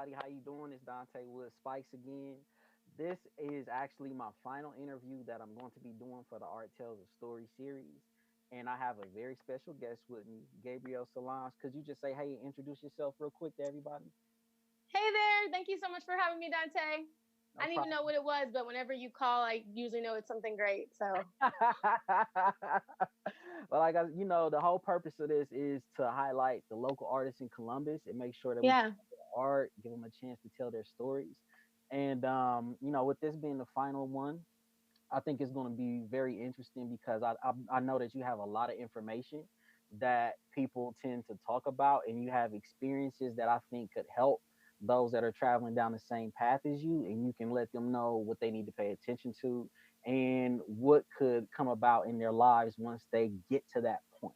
everybody? How you doing? It's Donte Woods-Spikes again. This is actually my final interview that I'm going to be doing for the Art Tells a Story series. And I have a very special guest with me, Gabrielle Solange. Could you just say hey and introduce yourself real quick to everybody? Hey there. Thank you so much for having me, Dante. I No didn't even know problem. what it was, but whenever you call, I usually know it's something great. So, Well, the whole purpose of this is to highlight the local artists in Columbus and make sure that we yeah. promote their art, give them a chance to tell their stories. And with this being the final one, I think it's going to be very interesting because I know that you have a lot of information that people tend to talk about, and you have experiences that I think could help those that are traveling down the same path as you, and you can let them know what they need to pay attention to and what could come about in their lives once they get to that point,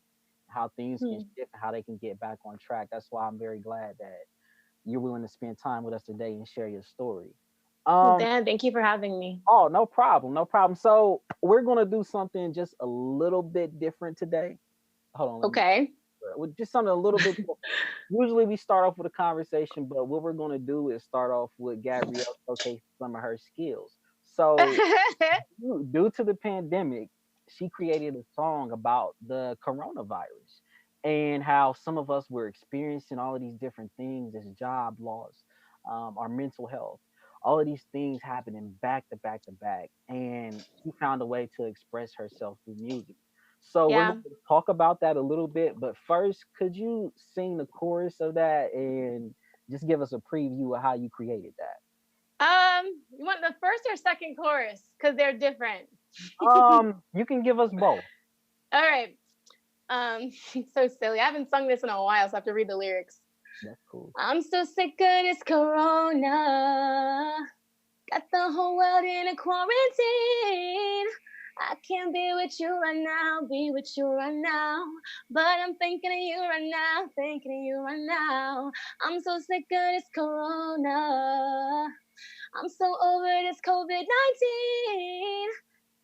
how things can Hmm. shift, how they can get back on track. That's why I'm very glad that you're willing to spend time with us today and share your story. Well, Um, Dan, thank you for having me. Oh, no problem. No problem. So we're gonna do something just a little bit different today. Hold on, let me Okay. with just something a little bit different. Usually we start off with a conversation, but what we're gonna do is start off with Gabrielle showcase some of her skills. So due to the pandemic, she created a song about the coronavirus and how some of us were experiencing all of these different things as job loss, our mental health, all of these things happening back to back to back. And she found a way to express herself through music. So we're going yeah. to talk about that a little bit. But first, could you sing the chorus of that and just give us a preview of how you created that? You want the first or second chorus? Because they're different. You can give us both. All right. So silly. I haven't sung this in a while, so I have to read the lyrics. That's cool. I'm so sick of this corona. Got the whole world in a quarantine. I can't be with you right now, be with you right now. But I'm thinking of you right now, thinking of you right now. I'm so sick of this corona. I'm so over this COVID 19.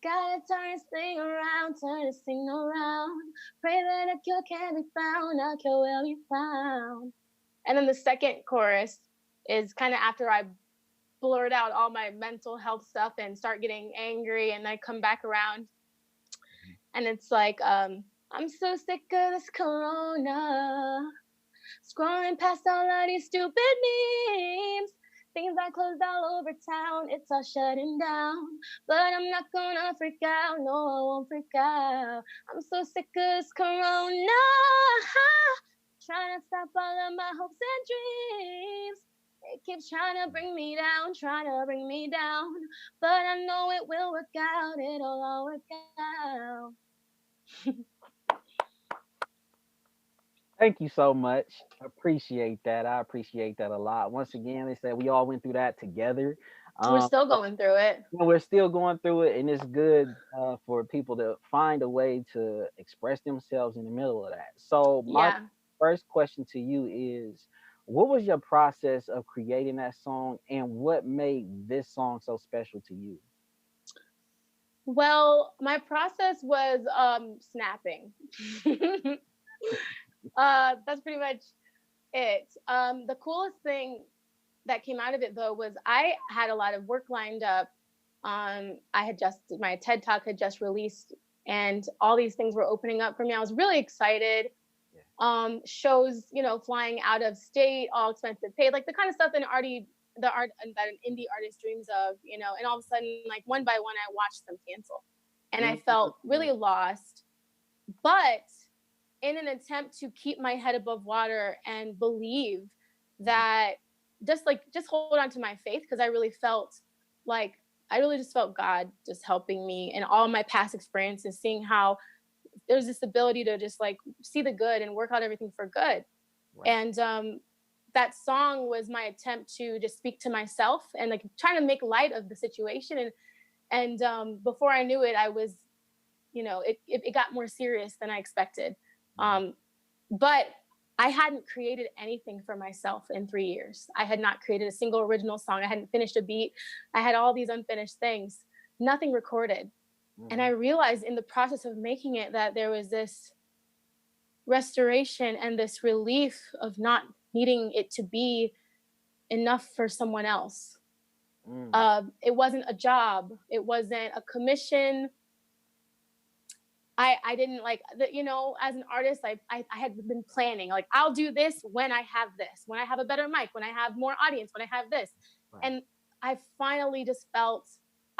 Gotta turn this thing around, turn this thing around. Pray that a cure can be found, a cure will be found. And then the second chorus is kind of after I blurt out all my mental health stuff and start getting angry, and I come back around and it's like, I'm so sick of this corona, scrolling past all of these stupid memes, things that closed all over town, it's all shutting down, but I'm not gonna freak out, no, I won't freak out. I'm so sick of this corona, trying to stop all of my hopes and dreams. It keeps trying to bring me down, trying to bring me down. But I know it will work out, it'll all work out. Thank you so much. Appreciate that. I appreciate that a lot. Once again, they said we all went through that together. We're Um, still going through it. we're still going through it, and it's good for people to find a way to express themselves in the middle of that. So, my Yeah. first question to you is, what was your process of creating that song, and what made this song so special to you? Well, my process was snapping. That's pretty much it. The coolest thing that came out of it though was I had a lot of work lined up. I had just my TED talk had just released, and all these things were opening up for me. I was really excited. Yeah. Shows, flying out of state, all expenses paid, like the kind of stuff the art that an indie artist dreams of, and all of a sudden, like one by one, I watched them cancel. And I felt Mhm. really lost. But in an attempt to keep my head above water and believe Mhm. that just hold on to my faith, because like I really just felt God just helping me and all my past experiences, seeing how there's this ability to just like see the good and work out everything for good. Right. And that song was my attempt to just speak to myself and like trying to make light of the situation. And before I knew it, I was, it got more serious than I expected. Mhm. Um, but I hadn't created anything for myself in 3 years. I had not created a single original song. I hadn't finished a beat. I had all these unfinished things, nothing recorded. And I Mhm. realized in the process of making it that there was this restoration and this relief of not needing it to be enough for someone else. It wasn't a job. It wasn't a commission. I didn't like, you know, as an artist, I had been planning, like, I'll do this when I have this, when I have a better mic, when I have more audience, when I have this. Right. And I finally just felt,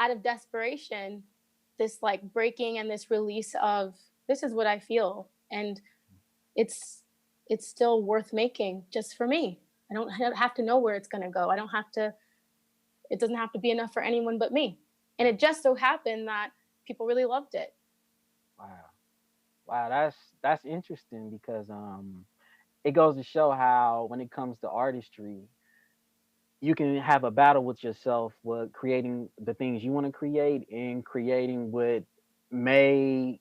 out of desperation, this like breaking and this release of, this is what I feel. And it's still worth making just for me. I don't have to know where it's going to go. It doesn't have to be enough for anyone but me. And it just so happened that people really loved it. Wow, that's interesting, because it goes to show how when it comes to artistry, you can have a battle with yourself with creating the things you want to create and creating what may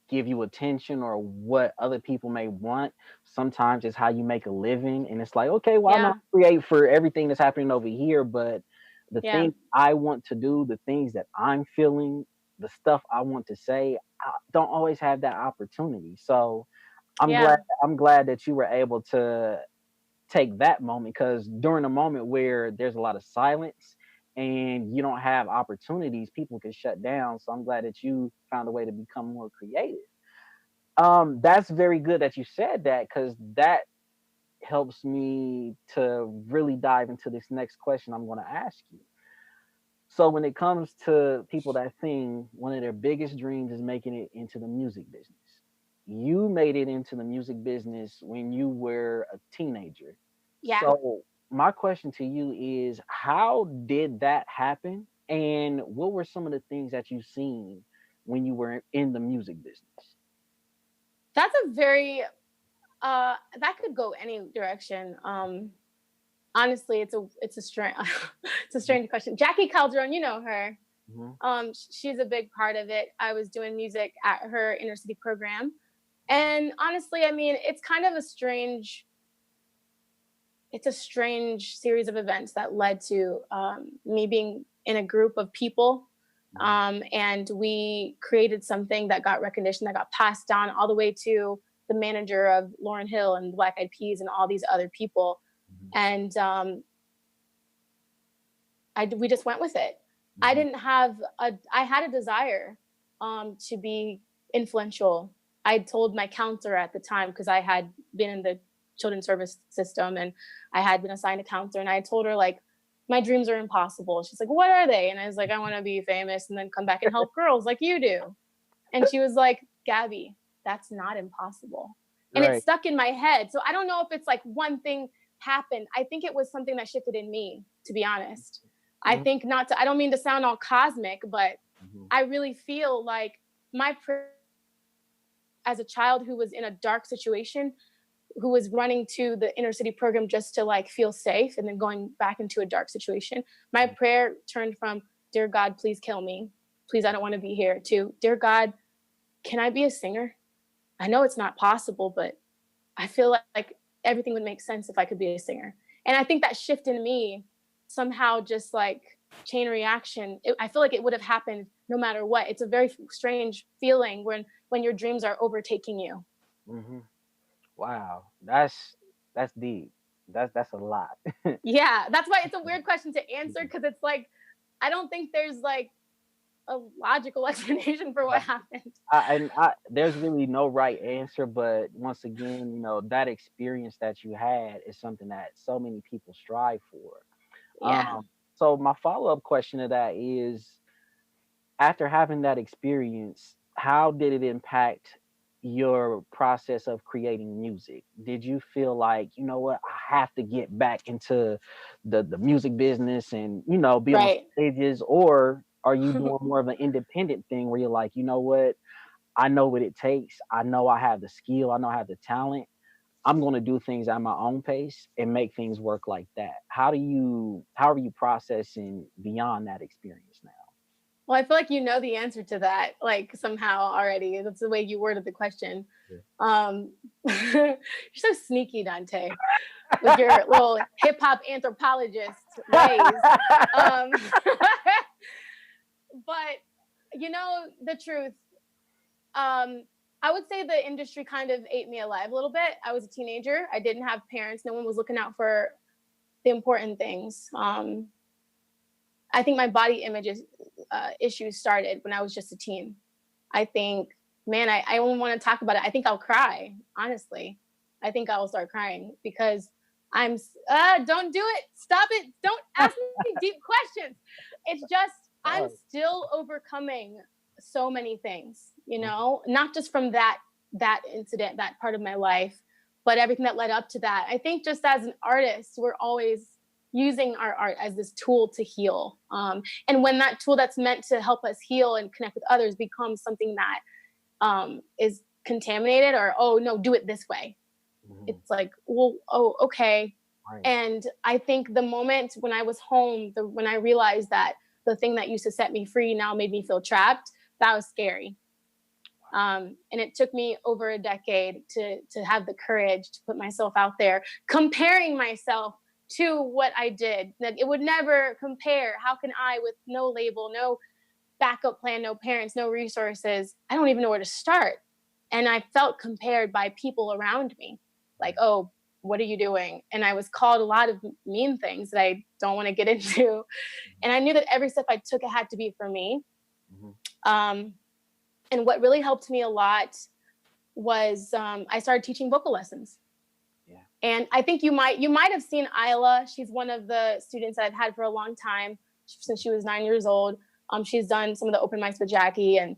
give you attention or what other people may want. Sometimes it's how you make a living, and it's like, okay, well, I'm not create for everything that's happening over here, but the thing I want to do, the things that I'm feeling, the stuff I want to say, I don't always have that opportunity. So I'm glad that you were able to take that moment, because during a moment where there's a lot of silence and you don't have opportunities, people can shut down. So I'm glad that you found a way to become more creative. That's very good that you said that, because that helps me to really dive into this next question I'm going to ask you. So when it comes to people that sing, one of their biggest dreams is making it into the music business. You made it into the music business when you were a teenager. Yeah. So my question to you is, how did that happen? And what were some of the things that you've seen when you were in the music business? That's a very, that could go any direction. Honestly, it's a strange, it's a strange question. Jackie Calderon, you know her. Mm-hmm. She's a big part of it. I was doing music at her inner city program. And honestly, I mean, it's kind of a strange series of events that led to me being in a group of people. And we created something that got recognition, that got passed down all the way to the manager of Lauryn Hill and Black Eyed Peas and all these other people. And we just went with it. I had a desire to be influential. I told my counselor at the time, because I had been in the children's service system and I had been assigned a counselor, and I told her, like, my dreams are impossible. She's like, what are they? And I was like, I want to be famous and then come back and help girls like you do. And she was like, Gabby, that's not impossible. And it stuck in my head. So I don't know if it's like one thing happened. I think it was something that shifted in me, to be honest. I think I don't mean to sound all cosmic, but I really feel like my prayer as a child who was in a dark situation, who was running to the inner city program just to like feel safe and then going back into a dark situation, my prayer turned from, dear God, please kill me. Please, I don't want to be here, to, dear God, can I be a singer? I know it's not possible, but I feel like everything would make sense if I could be a singer. And I think that shift in me somehow, just like chain reaction, I feel like it would have happened no matter what. It's a very strange feeling when your dreams are overtaking you. Mm-hmm. Wow, that's deep. That's a lot. Yeah, that's why it's a weird question to answer, because it's like, I don't think there's like a logical explanation for what happened. There's really no right answer, but once again, that experience that you had is something that so many people strive for. Yeah. So my follow-up question to that is, after having that experience, how did it impact your process of creating music? Did you feel like, you know what, I have to get back into the music business and, be on stages? Or are you doing more of an independent thing where you're like, you know what, I know what it takes. I know I have the skill. I know I have the talent. I'm going to do things at my own pace and make things work like that. How are you processing beyond that experience now? Well, I feel like you know the answer to that, like, somehow already. That's the way you worded the question. Yeah. You're so sneaky, Donte, with your little hip hop anthropologist ways. But the truth, I would say the industry kind of ate me alive a little bit. I was a teenager. I didn't have parents. No one was looking out for the important things. I think my body image issues started when I was just a teen. I think, man, I only want to talk about it. I think I'll cry, honestly. I think I will start crying because don't do it. Stop it. Don't ask me deep questions. It's just, I'm still overcoming so many things, you know, not just from that incident, that part of my life, but everything that led up to that. I think just as an artist, we're always using our art as this tool to heal. And when that tool that's meant to help us heal and connect with others becomes something that is contaminated, or, oh no, do it this way. It's like, well, oh, okay. Right. And I think the moment when I was home, when I realized that the thing that used to set me free now made me feel trapped, that was scary. And it took me over a decade to have the courage to put myself out there, comparing myself to what I did. Like, it would never compare. How can I, with no label, no backup plan, no parents, no resources, I don't even know where to start. And I felt compared by people around me. Like, oh, what are you doing? And I was called a lot of mean things that I don't want to get into. And I knew that every step I took, it had to be for me. And what really helped me a lot was I started teaching vocal lessons. Yeah. And I think you might have seen Isla. She's one of the students that I've had for a long time, since she was 9 years old. She's done some of the open mics with Jackie,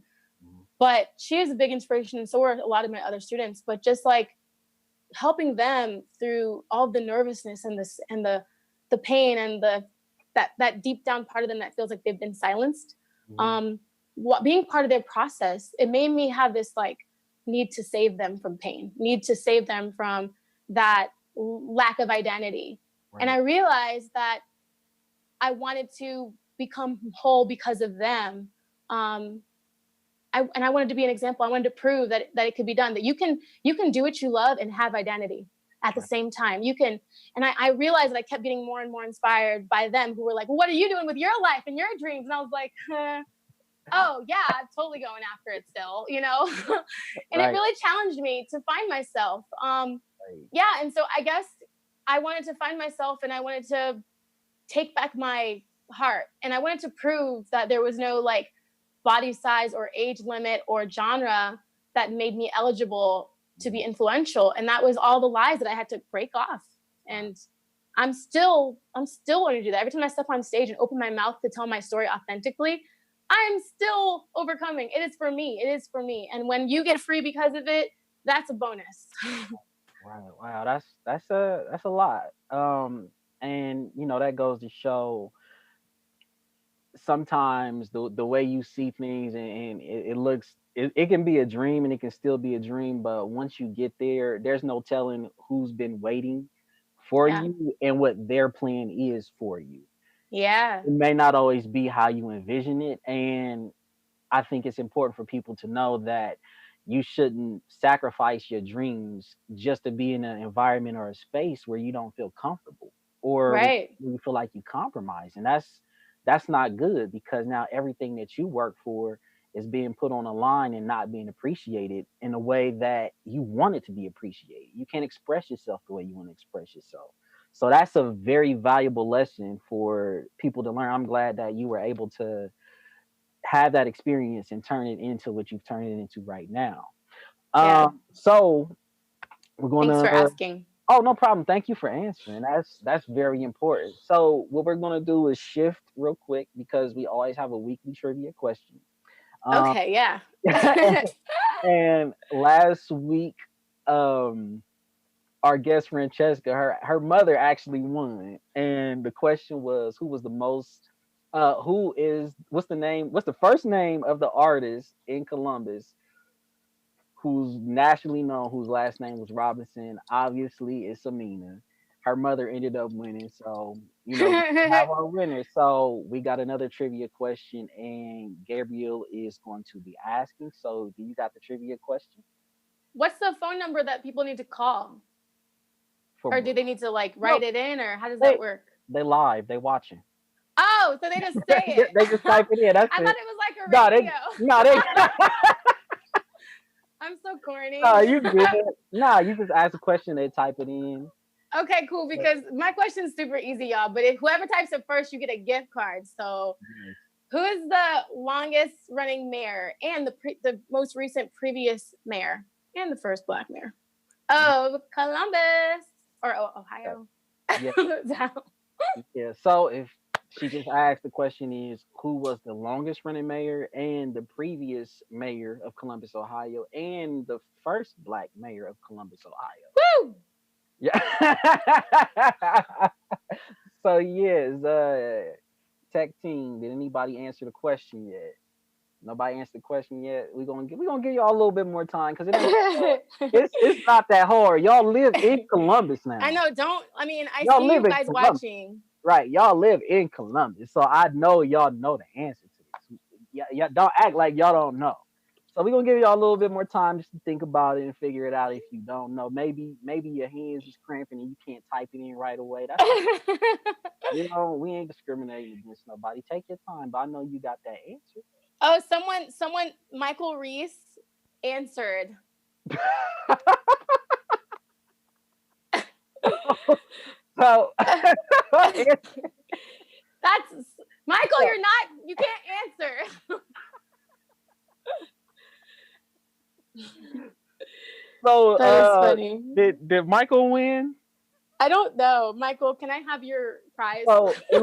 but she is a big inspiration, and so are a lot of my other students. But just like helping them through all the nervousness and the pain and that deep down part of them that feels like they've been silenced. Being part of their process, it made me have this like need to save them from pain, need to save them from that lack of identity. Right. And I realized that I wanted to become whole because of them. And I wanted to be an example. I wanted to prove that it could be done, that you can do what you love and have identity at the same time. You can, and I realized that I kept getting more and more inspired by them, who were like, well, what are you doing with your life and your dreams? And I was like, oh yeah, I'm totally going after it still, you know? And It really challenged me to find myself. Yeah. And so I guess I wanted to find myself, and I wanted to take back my heart, and I wanted to prove that there was no like body size or age limit or genre that made me eligible to be influential. And that was all the lies that I had to break off. And I'm still wanting to do that. Every time I step on stage and open my mouth to tell my story authentically, I'm still overcoming. It is for me. It is for me. And when you get free because of it, that's a bonus. Wow. That's a lot. And you know, that goes to show sometimes the way you see things, and it looks, it can be a dream and it can still be a dream, but once you get there, there's no telling who's been waiting for you and what their plan is for you. Yeah. It may not always be how you envision it. And I think it's important for people to know that you shouldn't sacrifice your dreams just to be in an environment or a space where you don't feel comfortable, or where you feel like you compromise. And that's not good, because now everything that you work for is being put on a line and not being appreciated in a way that you want it to be appreciated. You can't express yourself the way you want to express yourself. So that's a very valuable lesson for people to learn. I'm glad that you were able to have that experience and turn it into what you've turned it into right now. So we're going Thanks for asking. Oh, no problem. Thank you for answering. That's very important. So what we're going to do is shift real quick, because we always have a weekly trivia question. Okay, yeah. And last week, our guest Francesca, her mother actually won, and the question was, what's the first name of the artist in Columbus who's nationally known, whose last name was Robinson? Obviously, it's Amina. Her mother ended up winning, so you know, we have our winner. So we got another trivia question, and Gabrielle is going to be asking. So, do you got the trivia question? What's the phone number that people need to call? Or do they need to like write it in, or how does that work? They live, they watching. Oh, so they just say it. They just type it in. That's I thought it was like a radio. They I'm so corny. No, you good. No, you just ask a question, they type it in. Okay, cool. Because my question's super easy, y'all. But if whoever types it first, you get a gift card. So, who is the longest running mayor and the most recent previous mayor and the first Black mayor of Columbus or Ohio? Yeah. Yeah. So if she just asked, the question is, who was the longest running mayor and the previous mayor of Columbus, Ohio, and the first Black mayor of Columbus, Ohio? Woo! Yeah. So yes, tech team. Did anybody answer the question yet? Nobody answered the question yet. We're gonna give y'all a little bit more time because it's not that hard. Y'all live in Columbus now. I know. I Y'all see live you in guys Columbus. watching. Right, y'all live in Columbus, so I know y'all know the answer to this. Yeah, don't act like y'all don't know. So we're gonna give y'all a little bit more time just to think about it and figure it out. If you don't know, maybe your hands is cramping and you can't type it in right away. That's okay. We ain't discriminating against nobody. Take your time, but I know you got that answer. Oh, someone, Michael Reese answered. So that's Michael. You can't answer. So that is funny. Did Michael win? I don't know. Michael, can I have your prize? So it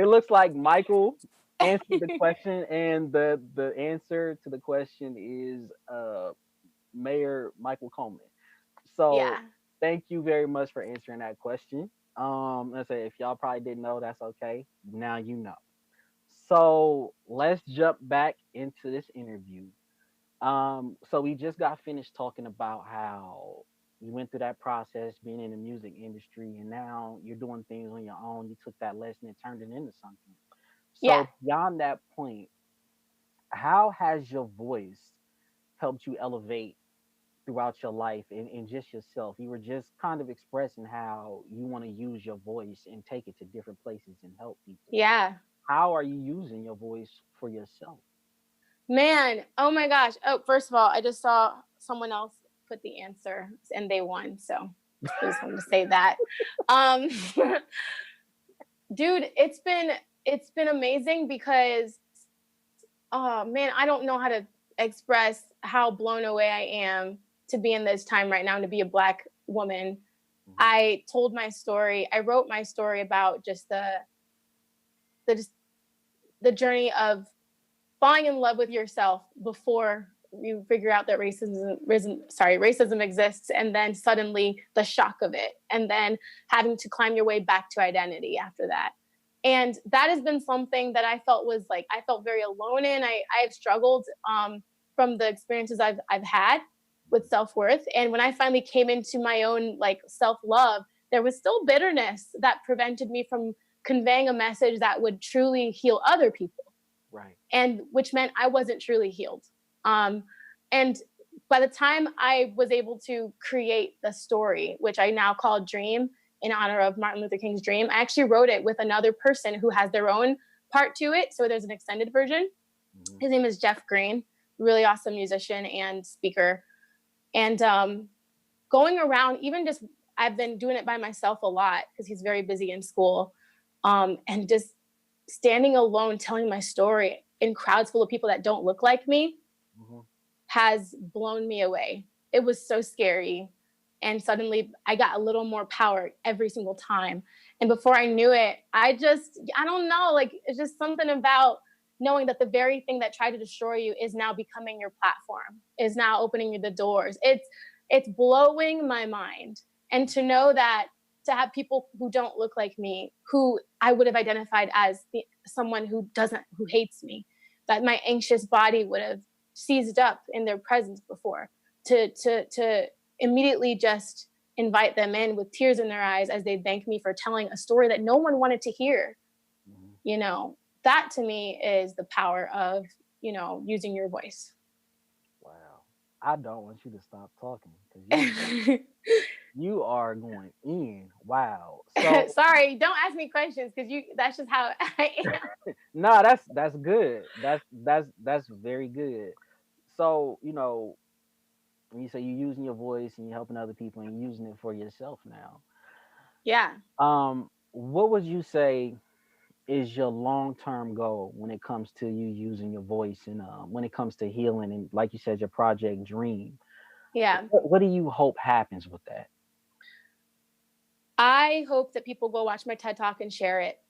looks like Michael answered the question, and the answer to the question is Mayor Michael Coleman. So yeah. thank you very much for answering that question. Let's say if y'all probably didn't know, that's okay. Now you know. So let's jump back into this interview. So we just got finished talking about how you went through that process being in the music industry, and now you're doing things on your own. You took that lesson and turned it into something. So beyond that point, how has your voice helped you elevate throughout your life and just yourself? You were just kind of expressing how you want to use your voice and take it to different places and help people. Yeah. How are you using your voice for yourself? Man, oh my gosh. Oh, first of all, I just saw someone else put the answer and they won. So I just wanted to say that. Dude, it's been amazing because man, I don't know how to express how blown away I am to be in this time right now and to be a Black woman. Mm-hmm. I told my story. I wrote my story about just the journey of falling in love with yourself before you figure out that racism exists, and then suddenly the shock of it, and then having to climb your way back to identity after that. And that has been something that I felt very alone in. I've struggled from the experiences I've had with self-worth. And when I finally came into my own self-love, there was still bitterness that prevented me from conveying a message that would truly heal other people. Right. And which meant I wasn't truly healed. And by the time I was able to create the story, which I now call Dream in honor of Martin Luther King's dream, I actually wrote it with another person who has their own part to it. So there's an extended version. Mm-hmm. His name is Jeff Green, really awesome musician and speaker. And going around, I've been doing it by myself a lot because he's very busy in school. And just standing alone, telling my story in crowds full of people that don't look like me, mm-hmm. has blown me away. It was so scary. And suddenly I got a little more power every single time. And before I knew it, I don't know, it's just something about knowing that the very thing that tried to destroy you is now becoming your platform, is now opening you the doors. It's blowing my mind. And to know that, to have people who don't look like me, who I would have identified as someone who hates me, that my anxious body would have seized up in their presence before, to immediately just invite them in with tears in their eyes as they thank me for telling a story that no one wanted to hear. Mm-hmm. That to me is the power of, using your voice. Wow. I don't want you to stop talking because you are going in. Wow. So sorry, don't ask me questions because that's just how I am. No, that's good. That's very good. So, when you say you're using your voice and you're helping other people and you're using it for yourself now, Yeah. What would you say is your long-term goal when it comes to you using your voice and when it comes to healing and like you said, your project Dream? Yeah. What do you hope happens with that? I hope that people go watch my TED Talk and share it,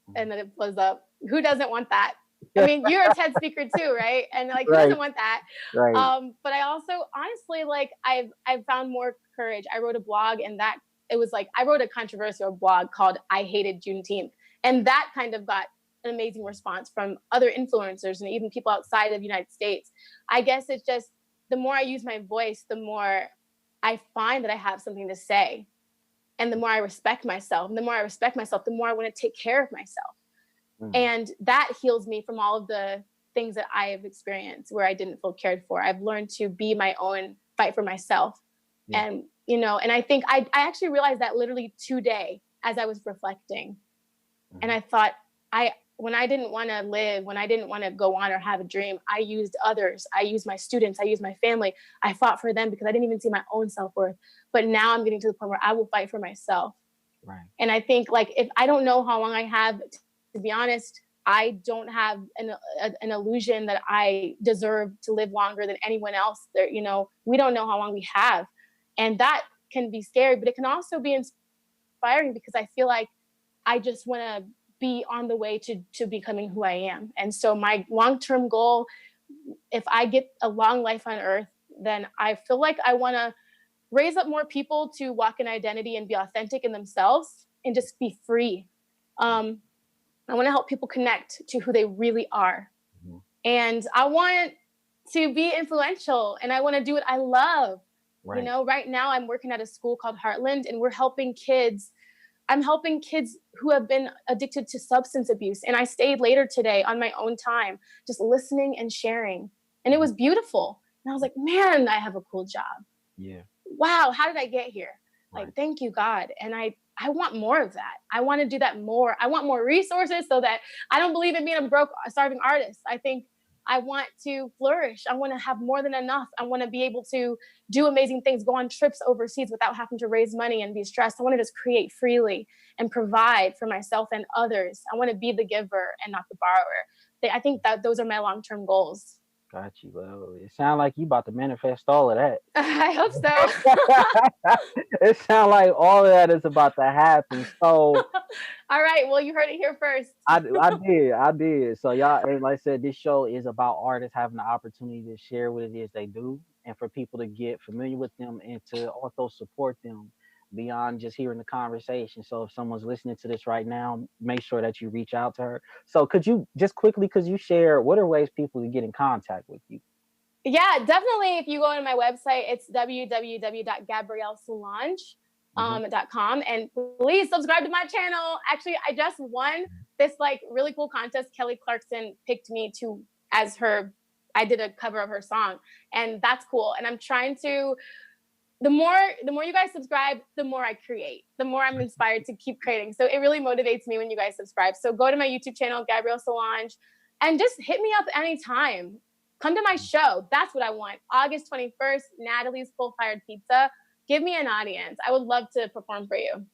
Mhm. and that it blows up. Who doesn't want that? I mean, you're a TED speaker too, right? And like, who Right, doesn't want that? right. But I also, honestly, like, I've found more courage. I wrote a blog, and that it was like I wrote a controversial blog called "I Hated Juneteenth," and that kind of got an amazing response from other influencers and even people outside of the United States. I guess it's just the more I use my voice, the more I find that I have something to say, and the more I respect myself, and the more I respect myself, the more I want to take care of myself. Mm, And that heals me from all of the things that I have experienced where I didn't feel cared for. I've learned to be my own, fight for myself. yeah. And, and I think I actually realized that literally today as I was reflecting. And Mhm. I thought, when I didn't want to live, when I didn't want to go on or have a dream, I used others. I used my students. I used my family. I fought for them because I didn't even see my own self-worth. But now I'm getting to the point where I will fight for myself. Right. And I think, like, if I don't know how long I have, to be honest, I don't have an illusion that I deserve to live longer than anyone else. There, we don't know how long we have, and that can be scary, but it can also be inspiring because I feel like I just want to be on the way to becoming who I am. And so my long-term goal, if I get a long life on earth, then I feel like I want to raise up more people to walk in identity and be authentic in themselves and just be free. I want to help people connect to who they really are. Mhm. And I want to be influential, and I want to do what I love. Right. Right now I'm working at a school called Heartland, and we're helping kids. I'm helping kids who have been addicted to substance abuse. And I stayed later today on my own time, just listening and sharing. And it Mhm. was beautiful. And I was like, man, I have a cool job. Yeah. Wow, how did I get here? Like, Right. thank you, God. And I want more of that. I want to do that more. I want more resources so that I don't believe in being a broke, starving artist. I think I want to flourish. I want to have more than enough. I want to be able to do amazing things, go on trips overseas without having to raise money and be stressed. I want to just create freely and provide for myself and others. I want to be the giver and not the borrower. I think that those are my long-term goals. Got you. Well, it sounds like you about to manifest all of that. I hope so. It sounds like all of that is about to happen. So All right. Well, you heard it here first. I did. So y'all, and like I said, this show is about artists having the opportunity to share what it is they do, and for people to get familiar with them and to also support them beyond just hearing the conversation. So if someone's listening to this right now, make sure that you reach out to her. So could you just quickly, could you share what are ways people to get in contact with you? Yeah, definitely. If you go to my website, it's www.gabriellesolange.com. And please subscribe to my channel. Actually, I just won this like really cool contest. Kelly Clarkson picked me to as her. I did a cover of her song, and that's cool. And I'm trying to. The more you guys subscribe, the more I create. The more I'm inspired to keep creating. So it really motivates me when you guys subscribe. So go to my YouTube channel, Gabrielle Solange, and just hit me up anytime. Come to my show. That's what I want. August 21st, Natalie's Coal Fired Pizza. Give me an audience. I would love to perform for you.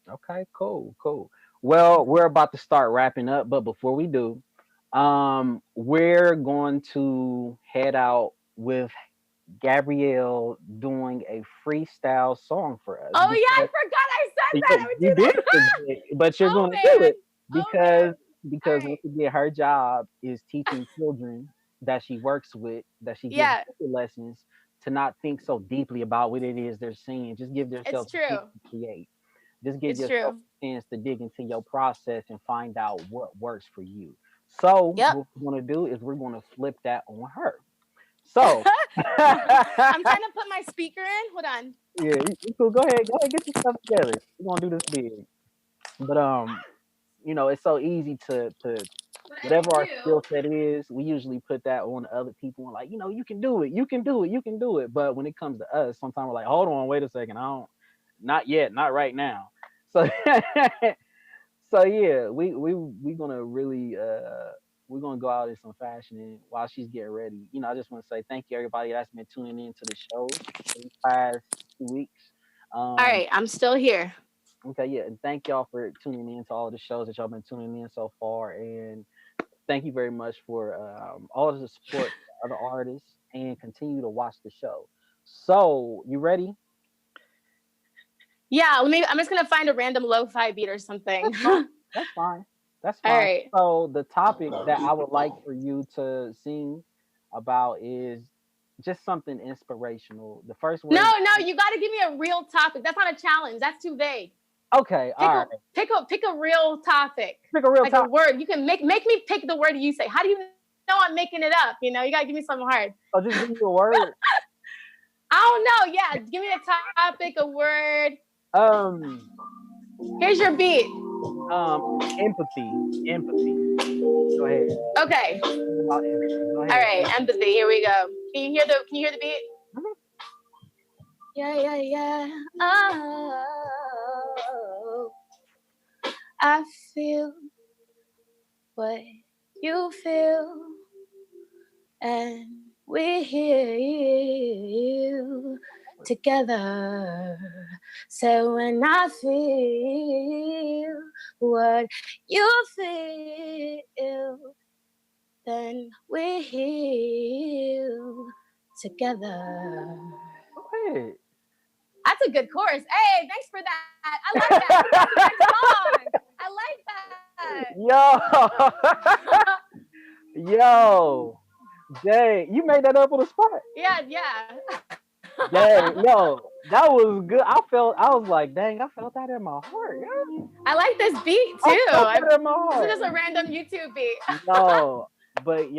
Okay, cool, cool. Well, we're about to start wrapping up, but before we do, we're going to head out with Gabrielle doing a freestyle song for us Oh, yeah, I because forgot I said that. I would you do did that. forget, but you're Oh, going to do man. it Oh, man. because All once right. again, her job is teaching children that she works with, that she gives Yeah, lessons to not think so deeply about what it is they're saying. Just give it's themselves a chance true. to create. Just give It's yourself true. a chance to dig into your process and find out what works for you. So Yep. what we're going to do is we're going to flip that on her. So I'm trying to put my speaker in. Hold on. yeah, you cool. Go ahead, get your stuff together. We're gonna do this big. But it's so easy to What I whatever can our do. skill set is, we usually put that on other people and like, you can do it, you can do it, you can do it. But when it comes to us, sometimes we're like, hold on, wait a second, I don't not yet, not right now. So so yeah, we gonna really we're gonna go out in some fashion and while she's getting ready, I just want to say thank you everybody that's been tuning in to the show for these past 2 weeks. All Um, right, I'm still here. Okay, yeah, and thank y'all for tuning in to all the shows that y'all been tuning in so far, and thank you very much for all of the support of the artists, and continue to watch the show. So, you ready? Yeah, I'm just gonna find a random lo-fi beat or something. That's fine. That's fine. That's All fine. right. So, the topic that I would like for you to sing about is just something inspirational. The first No, word. you got to give me a real topic. That's not a challenge. That's too vague. Okay, all right. Pick a real topic. Pick a real like topic. a word. You can make me pick the word you say. How do you know I'm making it up? You gotta give me something hard. Oh, just give me a word. I don't know. Yeah, give me a topic, a word. Um, Here's your beat. empathy. Empathy. Go ahead. Okay. About empathy. Go All ahead. right. Empathy. Here we go. Can you hear the beat? Mhm. Yeah. Oh, I feel what you feel, and we heal together. So when I feel what you feel, then we heal together. Go ahead. That's a good chorus. Hey, thanks for that. I like that. That's a good song. I like Yo, that. yo, dang, you made that up on the spot. Yeah. Dang, yo, that was good. I was like, dang, I felt that in my heart. Yeah. I like this beat I too. felt that in my This is heart. just a random YouTube beat. No, but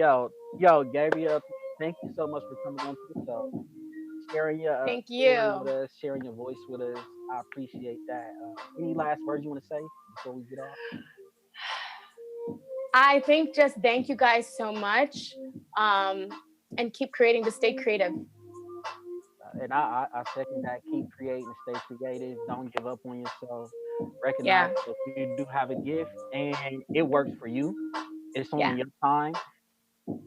Gabrielle, thank you so much for coming on to the show, sharing your Thank story with you. us, sharing your voice with us. I appreciate that. Any last words you want to say before we get off? I think just thank you guys so much. And keep creating to stay creative. And I second that. Keep creating, stay creative. Don't give up on yourself. Recognize Yeah. that you do have a gift and it works for you. It's on Yeah. your time,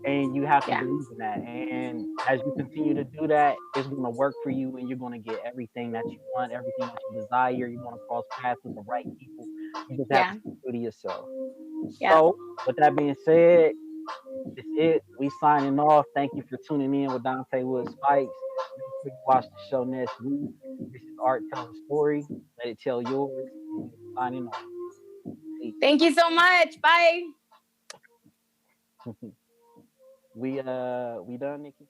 and you have to Yeah. believe in that. And as you continue to do that, it's going to work for you, and you're going to get everything that you want, everything that you desire. You're going to cross paths with the right people. You just have to Yeah. stay true to yourself. Yeah. So, with that being said, it's it. We signing off. Thank you for tuning in with Donte Woods-Spikes. Make sure you watch the show next week. This is Art Telling Story. Let it tell yours. And we signing off. Peace. Thank you so much. Bye. We done, Nikki.